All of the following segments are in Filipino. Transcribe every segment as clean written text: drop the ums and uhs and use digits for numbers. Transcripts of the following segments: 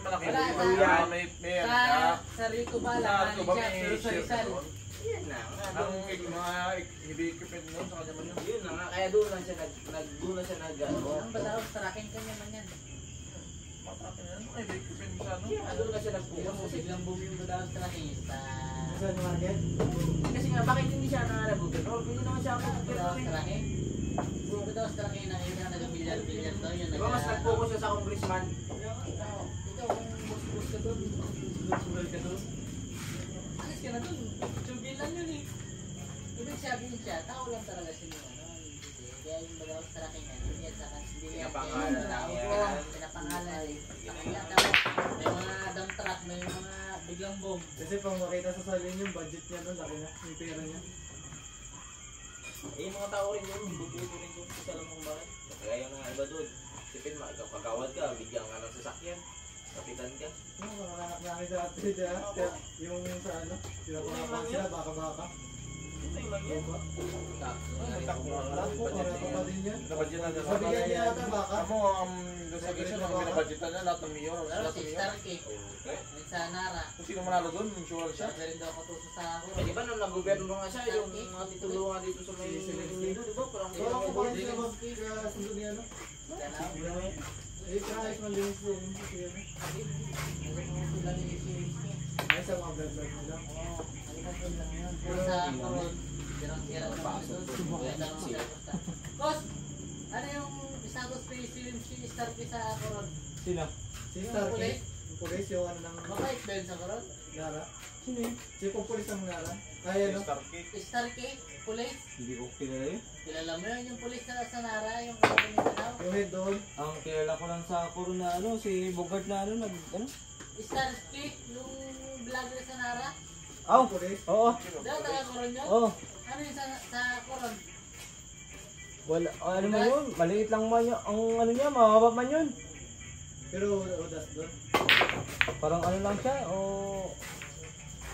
malaki. May sa Rico ba lang, pero sa Rizal. Yan na. Ang mga ibigipin nun sa kanya man yun. Yun na nga, kaya doon lang siya nag-ano. Ang badaw, tracking kanya man yan. Matapin yan, ay ibigipin sa ano. Doon lang siya nag-focus Yung kasi. biglang boom yung badaw tracking sa... Saan yung market? Kasi nga, bakit hindi siya nag-gobernador? Hindi naman siya ako Badaw gobernador. tracking? Yung badaw tracking na yun yung nag-bilyar-bilyar to. Diba mas nag-focus siya sa congressman? Ikaw, kung bus-bus ka doon, sugal ka doon. Alis ka na doon, sugin lang yun eh. Ibig sabihin siya, tao lang talaga sila. Kaya yung badaw tracking na yun, yan sa hindi yan. Pinapangalan eh. May mga dump truck, may mga biglang bomb. Kasi pang makita sa salin yung budget niya doon, laki na, yung pera niya. Yung mga tao rin yun, bubuto rin yun sa alam mong bakit. Kaya yung mga iba doon, sipin mo, ikaw kagawad ka, bigyan ka ng sasakyan, kapitan ka. Yung mga anak namin dati, yung sa ano, sila sila, baka-baka. Ito yung lang yan. Parang pa din yan. Nabadyan na Sabi niya niya ata baka. Ako, doon sa Quezon, ang binabadgetan niya, lahat ng mayor. Pero si Starkey, sa Nara. Kung sino manalo doon, insurance siya. Siya rin daw katuso sa ako. Eh, di ba nung nag-gobyerno nga siya, yung mga titulo nga dito sa may Lido, di ba? Parang So ako pa rin siya mag-sundo niya, no? Eh, kahit malinis din. Ay, sa mga vlog nila. Sa Coron, dirang-dirang na ako doon. Boss, ano yung status pa si Starkey sa Coron? Sino? Si Starkey. Yung pulis, yung ano ng... Mabait ba yun sa Coron? Nara. Sino yun? Si yung pulis ng Nara. Ay, ano? Starkey, pulis? Hindi ko kilala yun. Kilala mo yun yung pulis sa Nara, yung Mindanao? Yung head doon. Ang kilala ko lang sa Kuro na ano, si Bogart na ano, ano? Starkey, yung vlogger sa Nara? Aw! Pulis. Oo! Daw, taga-Coron yun? Oo! Ano yun sa Coron? Wala, ano man yun? Maliit lang man yun. Ang ano niya, mababa man yun. Pero udas doon. Parang ano lang siya, o...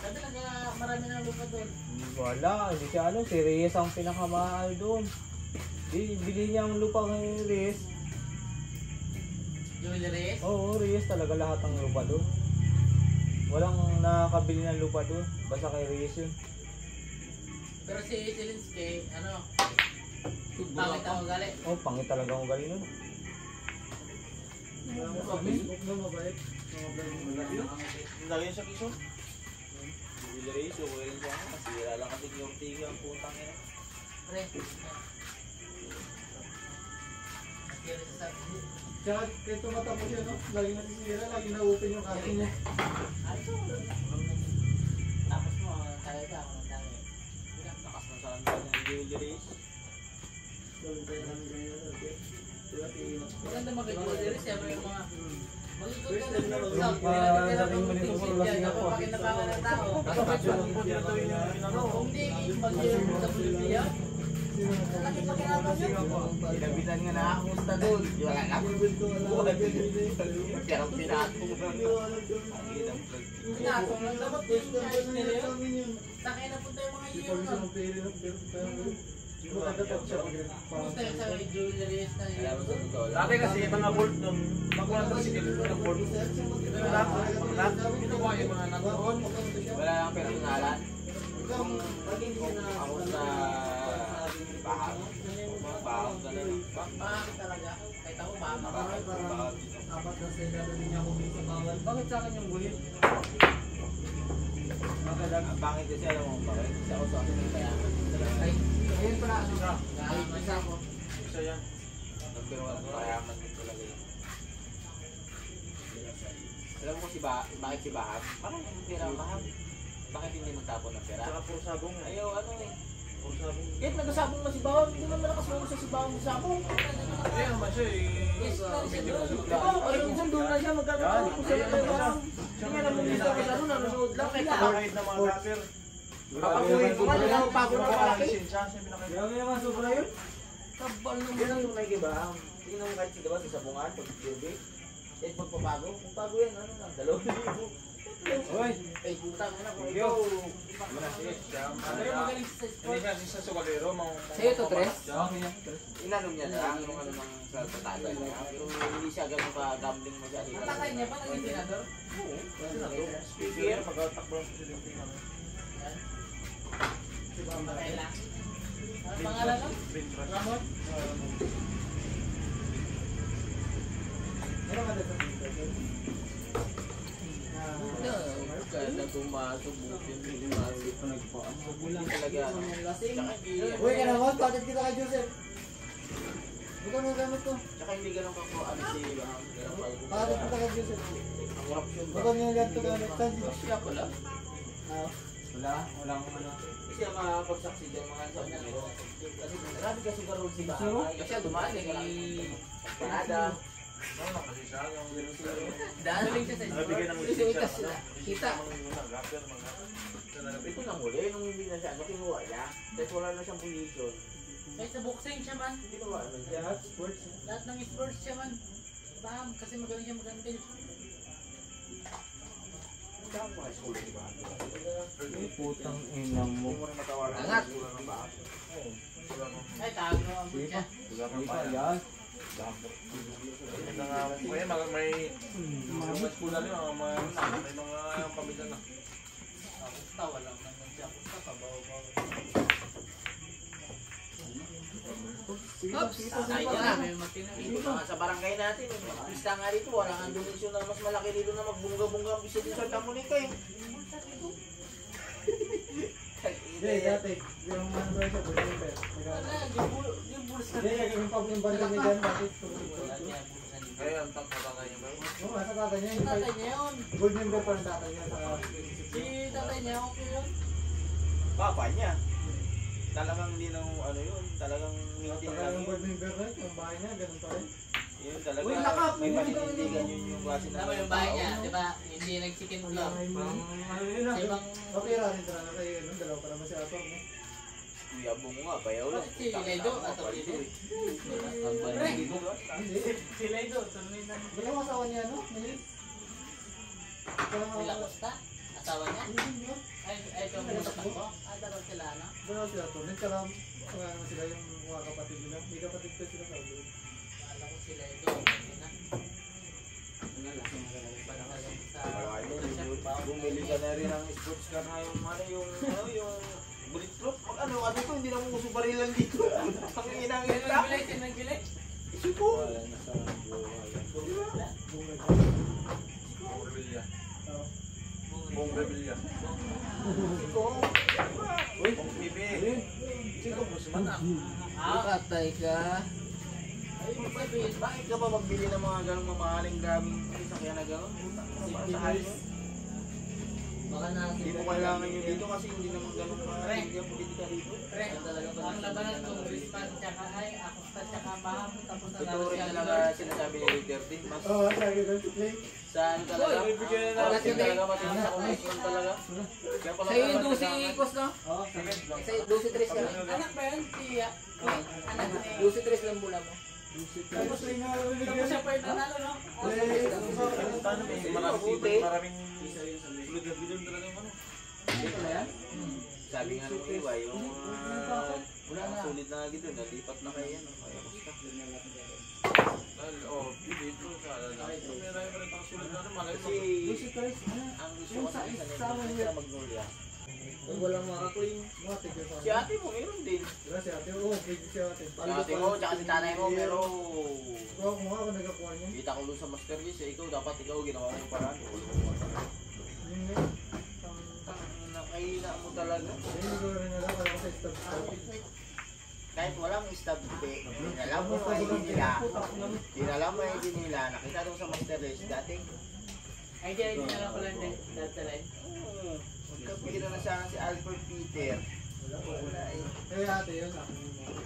Sabi lang, marami ng lupa doon. Wala, hindi siya ano, si Reyes ang pinakamahal doon. Bili niya ang lupa kay Reyes. Julie Reyes? Oo, Reyes talaga lahat ng lupa doon. Walang nakakabili ng lupa doon, basta kay Reyes yun. Pero si Zelinsky, ano? Pangit ang ugali. Oh, pangit talaga ang galing nun. Facebook na mabait. Lagi siya kiso. Bili rin, suko rin siya. Masira lang kasi yung tiga ang putang ina. Pre. Nagyari sa sabi. Tsaka kaya tumatapos yun, no? Lagi nasisira, lagi na-open yung kakin niya. Ay, so, tapos mo, tayo ka, ako ng tayo. Lakas na saan ba niya Julie Reyes? Gawin tayo namin ganyan, okay? Maganda mag-Julie Reyes, siyempre yung mga... Mag-ikot ka First time na ng mag- Dating ganito po lasing ako. Kapag nabangan ng tao. Kung di, mag-iwan mo sa Bolivia. Malaki pa kinabas yun. Pinabitan nga na ako sa doon. Wala na ako. Pero pinatong doon. Ang ilang vlog. Pinatong lang dapat din. Ayos nila yun. Takay na punta yung mga Si iyo. Paul siya ng pera, pero magkakatap siya Kumusta yun sa Julie Reyes na Alam mo sa yun? totoo lang. Dati kasi mga bolt nun, makuha sa sikil ng bolt. Lahat, pinuha yung mga natoon. Wala lang personalan. Kung ako sa bahag. Bahag ka na lang. Bakit talaga? Kahit ako ba? Bahag. apat na sila na din ako sa bawal. Bakit sa akin yung guhit? Ang pangit kasi alam mo bakit? Kasi ako sa akin ng kayaman. Ay, ayun pala ano ka? Isa ako. Isa yan. Nagbiruan ng kayaman din talaga yun. Alam mo bakit si Bahag? Parang yung pera ang Bahag. Bakit hindi magtapon ng pera? Saka puro sabong. Ayaw, ano eh. Puro sabong. Kahit nagasabong man si Bahag, hindi naman nakasulo sa si Bahag sa sabong. Ayun naman siya Diba? Ay, minsan doon na siya magkakaroon kung saan tayo Bahag. Hindi nga naman gusto ko sa doon, nanonood lang. kahit na mga rapper. Papakuhin ko man, nakapago na malaki. Grabe naman, sobra yun. Kabal naman yan yung may Bahag. Tingnan mo kahit si diba sa sabungan, pag survey. Eh, pagpapago, kung pago yan, ano lang, 2,000. Uy, Ay, putang ina ko. Yo. Pero magaling sa Hindi sport. siya sa sugalero, Sa'yo to, Tres? okay yan. Inanong niya lang yung ano ng sa tatay niya. Pero hindi siya ganun ka-gambling masyado. Ang tatay niya ba naging senador? Speaker. Magtatakbo ng presidente namin. Patay lang. Ano pangalan nun? Ramon? Meron ka dito sa Twitter. Kada pumasok, bukin, pumasok. Hindi talaga. Tsaka hindi, Uy, ka naman, patit kita kay Joseph. Bukan mo gamit ko. tsaka hindi ganun kako ano si ganun Patit kita kay Joseph. ang corruption ba? Bukan mo yung ganito gamit. Siya pala. Walang ano. Kasi ang makakapagsaksi dyan mga sa kanila. Kasi marami kasi karoon si Bahay. Kasi dumaan eh. Panada. Ano kasi siya, yung Galing siya sa nabigyan ng sport. lisensya. Kita. Mga rapper, mga... Ito na muli, nung hindi na siya, ano kinuha niya. Tapos wala na siyang position. Kahit sa boxing siya man. Kinuha na siya. Lahat, sports. Lahat ng sports siya man. Bam, kasi magaling siya mag-handle. Tsaka mga school, di ba? Ay, putang ina mo. Hindi mo rin matawaran. Angat. Wala nang ba? Ay, tago ang Sige siya. pa. Sige pa, yan. Ito nga, may mga school na rin, may mga pamitan na. Tawa lang naman siya. Kabaw-baw. Oops! Ay, na. May Dito na nga sa barangay natin, pista nga dito, wala nga donasyon na mas malaki dito na magbungga-bungga ang bisa din sa Tamunika eh. Hindi, dati. Yung mga ba siya, Joseph. Wala, yung bulls na. Hindi, yung pag yung banda niya dyan, dati. Wala niya, bulls na. Kaya ang tatay niya ba? Oo, nasa tatay niya. Yung tatay niya yun. Gold member pa ng tatay niya sa... Si tatay niya, okay yun. Papa niya. Talagang hindi na ano yun, talagang maintain lang Talagang yun. gold member na yung bahay niya, ganun pa rin. Yun talaga, Uy, lakap! may panindigan yun yung klase na. Tama yung bahay niya, di ba? Hindi nag-chicken club. Parang ano yun Sa ah. ibang... Okay rin talaga kayo, no? Dalawa pa naman si Ato, no? Kuya Bong nga, payaw lang. Si Ledo, ato Ledo. Ang balik dito ba? Hindi. Si Ledo, tuloy na. Dalawa asawa niya, no? Ngayon. Sila Costa, asawa niya. Hindi, no? Ay, ito ang mga ko. Dalawa sila, no? Dalawa sila to. Nagkaram, ano sila yung mga kapatid nila. May kapatid ko sila sa ulo. Alam ko sila ito. Okay na. Wala kayo, bumili ka na rin ng sports car na yung yung bulletproof. Ano ko, hindi na mo uso barilan dito. Ang inang ita. Nagbili? Isipo. Wala na sa buhay. Bong Rebilla. Oo. Bong Rebilla. Isipo. Bong TV. Sino mo si Mana? Patay ka. Ay, sabihin, bakit ka ba magbili ng mga ganong mamahaling grabing sasakyan na gano'n? Para sa hali mo. Baka natin. Hindi mo kailangan yun dito kasi hindi naman ganun hindi ang politika dito. Pre, ang labanan congressman tsaka ay ako tsaka maham tapos ang Totoo rin talaga sinasabi ni Duterte. Mas Oo, sabi ko, Jay. sa ano talaga? Wala Mas si talaga matindi sa congressman talaga. Kaya pala Sa'yo yung talaga 12 kailangan- ikos, no? Oo, Sa'yo 12-3 ka. Anak ba yun? Siya. Anak na 12-3 lang bula mo. tapos may nga Tapos siya pa yung nanalo, no? Paano may maraming tulad na bidon talaga yung ano? Dito na yan? Sabi nga nung iba, yung mga sulit na dito, nalipat na kayo yan. Kaya basta. Dito sa meron rin nakasulat na ano, malay mo. Kasi ang gusto ko sa isa nila Magnolia. Kung walang makaklaim. Si ate mo meron din. Diba si ate? Oo, kaya si ate. Si ate mo, tsaka si tanay mo, pero Oo, kung ako nagkakuha niya. kita ko doon sa Master Yes, ikaw dapat ginawa mo yung paraan. Yun nga. Nakahina mo talaga. Ayun, siguro rin nila, wala ko sa stop. Kahit walang stab dinala mo ang ID nila. Dinala mo ang ID nila. Nakita doon sa Master Yes dati. Ay, di na lang pala din. Dadalay. Magkapira na sana si Albert Peter. Wala eh. Kaya ate yun, akin yun.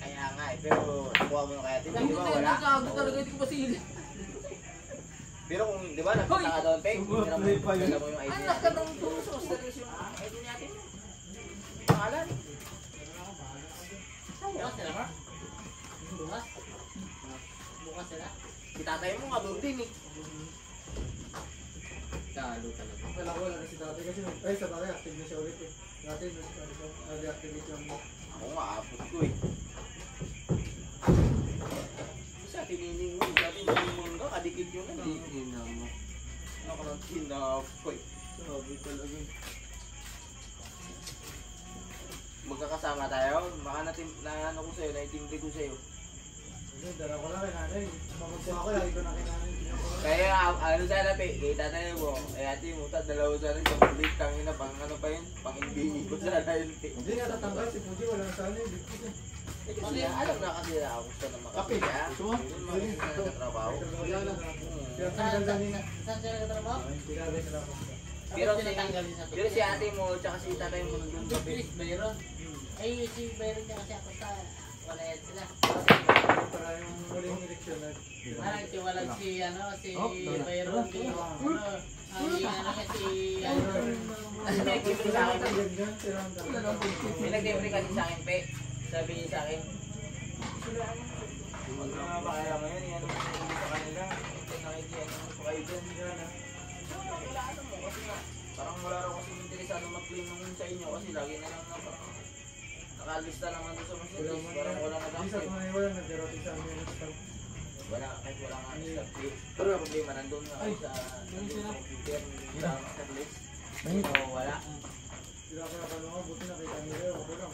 Kaya nga eh, pero nakuha mo na kaya din, di ba wala? talaga, hindi ko pasili. Pero kung, di ba, nakita ka doon, Peg, dala mo yung ID Anak natin. ka nung tuso sa Tapos yung ID natin. Pangalan. Bukas sila, ma? Bukas? Bukas sila? Si tatay mo nga doon din eh. Talo. Talo talaga. Kala ko wala na si dati kasi, ay sa bagay, active na siya ulit eh. Dati, deactivate lang mo. Ako nga, apot ko eh. Kasi tinining mo, dati tinining ka, kadikit yun. Hindi na mo. Nakalantin na ako eh. Sabi talaga. Magkakasama tayo, baka na ano ko sa'yo, naitimbre ko sa'yo. Hindi, dala ko lang kay nanay. Mamagsa ako, lagi ko na kay nanay. Kaya ano sana pe, kay tatay mo, ate mo, dalawa sana sa pulit, tangina pang ano pa yun, pang NBA ko sana yun pe. Hindi nga tatanggal, si Puji wala na sana yung bigkis eh. Eh kasi alam na kasi na ako gusto na makapila. Yun mga gusto na nagtatrabaho. Wala na. Kaya Saan tanggal na nila. saan sila nagtatrabaho? Pinagay sila ako. Pero si ate mo, tsaka si tatay mo nandun sa pe. Chris Bayron. Ay, si Bayron niya kasi ako sa wala yan sila. Para yung huling eleksyon na. Parang si wala si ano, si Oh, wala. Bayron. Di ano, ang ano niya si ano. Nag-libre sa akin. Ganyan, sila ang talaga. May nag-libre kasi sa akin pe. Sabi niya sa akin, huwag na nga ba kaya ngayon, yan ang hindi sa kanila. Ito nakikiyan mo pa kayo dyan. Wala ano mo kasi nga, parang wala raw kasi interesado mag-claim nung sa inyo kasi lagi na lang na parang nakalista naman doon sa Mercedes. Parang wala na Hindi sa lang. mga iwan, nag-rotate sa amin yung staff. Wala, kahit wala nga sa plate. Pero yung problema nandun nga sa computer, sa list. So wala. Sila ko nakano ko, buti nakita nila yung ako lang.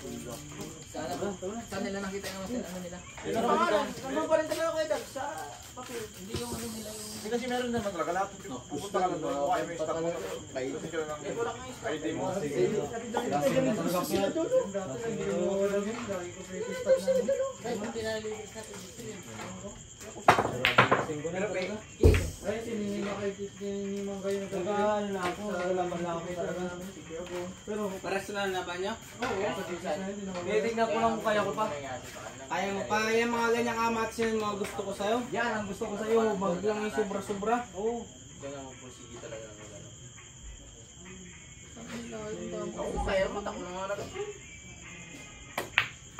Sana ba? Saan nila nakita yung ano nila? Pero naman pa rin talaga kayo Dag sa papel. Hindi yung ano nila yung Hindi kasi meron naman talaga lahat. Pupunta ka lang doon, kaya may stock mo. Kainin ka lang. Eh wala kang stock. ID mo. Dati lang, hindi mo alam yun. Lagi ko pretty spot na. kahit hindi nalilinis sa industry yun. Pero pe, Ay, sininima kay sininimang kayo ng Saka ano na ako, naglaban lang ako talaga. Pero, Personal na ba niya? oo, kasi siya hindi na Titignan ko lang kung kaya ko pa. Kaya mo pa, yung mga ganyang amats yun, mga gusto ko sa'yo. Yan, ang gusto ko sa'yo, wag lang yung sobra-sobra. Oo. Diyan ang pursige talaga ng ano. Ako kaya mo, tako na nga na.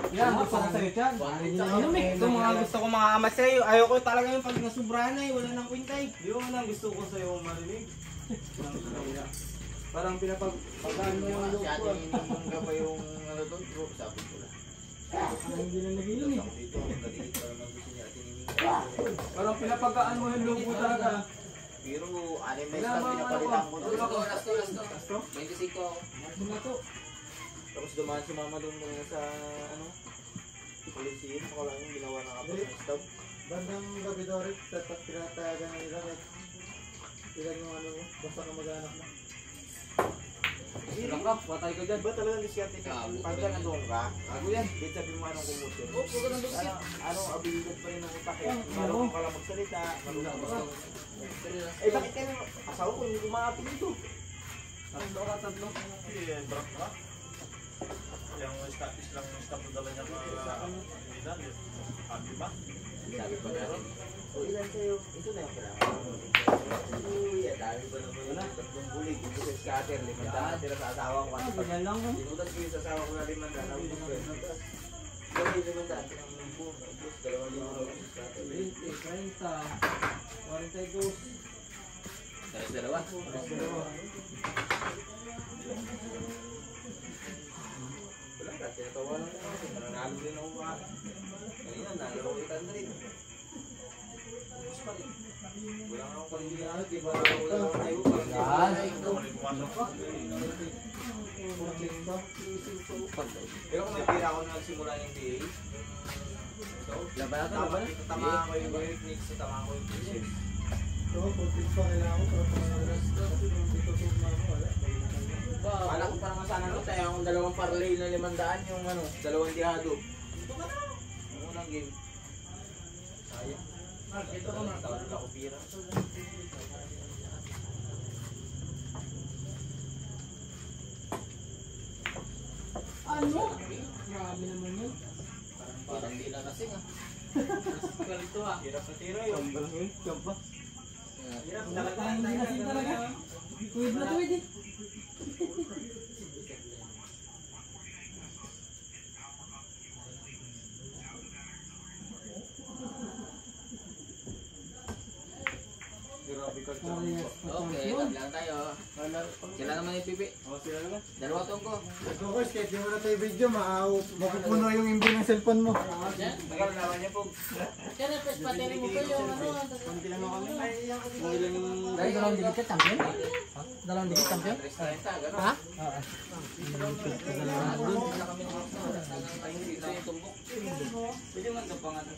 Yan, gusto ko sa'yo dyan. Ano ito mga gusto ko mga amats sa'yo. Ayaw ko talaga yung pag nasubrahan na wala nang kwintay. Yung ang gusto ko sa'yo marinig. Parang pinapagpagaan mo yung Si loob ate ko. ninong pa yung ano doon, bro, sabi ko lang. Hindi na nagilin eh. Ako dito, nagigit pa naman gusto niya ate ninong. Parang pinapagaan mo yung loob ko talaga. Pero anim na stock pinapalitan ko doon. Last ko. 25 ako. Ano na to? Tapos dumaan si mama doon muna sa ano, polisiyan. Ako lang yung ginawa ng kapag ng stop. bandang gabi daw rin, dapat pinatayagan na nila kahit ilan yung ano mo, basta ka mag-anak mo. Ilang ka, patay ka dyan. Ba talagang diskarte ka? Pagka nandun ka, ako yan. Kahit sabi mo anong kumutin. Anong abilidad pa rin ng utak eh. Marunong ka lang magsalita, marunong ka lang. Eh bakit ka nang asawa ko hindi kumakapi dito? Tatlo ka, tatlo. Brak ka. Yung status lang yung staff dala niya hindi na. Happy ba? Sabi ko meron. O ilan sa'yo? Ito na yung kailangan. Uy, dami ba naman yun? Tatlong bulig. Ito sa scatter. 500 tira sa asawa ko. Kasi Ganyan lang ko. sinutas ko yung sa asawa ko na 500. Naubos ko yun. Gawin 500. Tinang buo. Tapos 2,000 sa scatter. 20, 30, 42. Dalawa. Wala ka, tinatawanan ko kasi nanalo din ako ba? Kanina, nalaro ko 800. Ubus pa rin. Wala nga akong pangilihan. Di ba? Wala akong tayo pa. Pero kung may pira ako na nagsimula yung DA, tama ko yung techniques, tama ko yung pieces. So, pagpits pa kailangan ko para pang-alas na kasi nung dito sa mga wala. Kala ko pa naman sana no, tayo akong 2 parlay na 500 yung ano, 2 dihado. Ito ka na. Yung unang game. Sayang. Ito ko na. Tawag na ako pira. Ano? Marami naman yun. Parang di lang kasi nga. Ganito ah. Hirap na tira yun. Kampa. Hirap Hindi na sin talaga. Tuwid na tuwid eh. Grabe ka Parang Okay, tab lang tayo. Sila naman yung pipi. Sila naman. Dalawa tungko. Focus, kahit di mo na tayo video, mapupuno yung imbi ng cellphone mo. Yan. Tagal naman niya po. Kaya napes pateri mo po yung ano. Konti lang ako kami. Kung ilan yung... Dahil dalawang dikit ka champion? Dalawang dikit champion? Ha? Doon sila kami ng mga. Ayun, dito yung tumbok. Pwede man ka pangalan.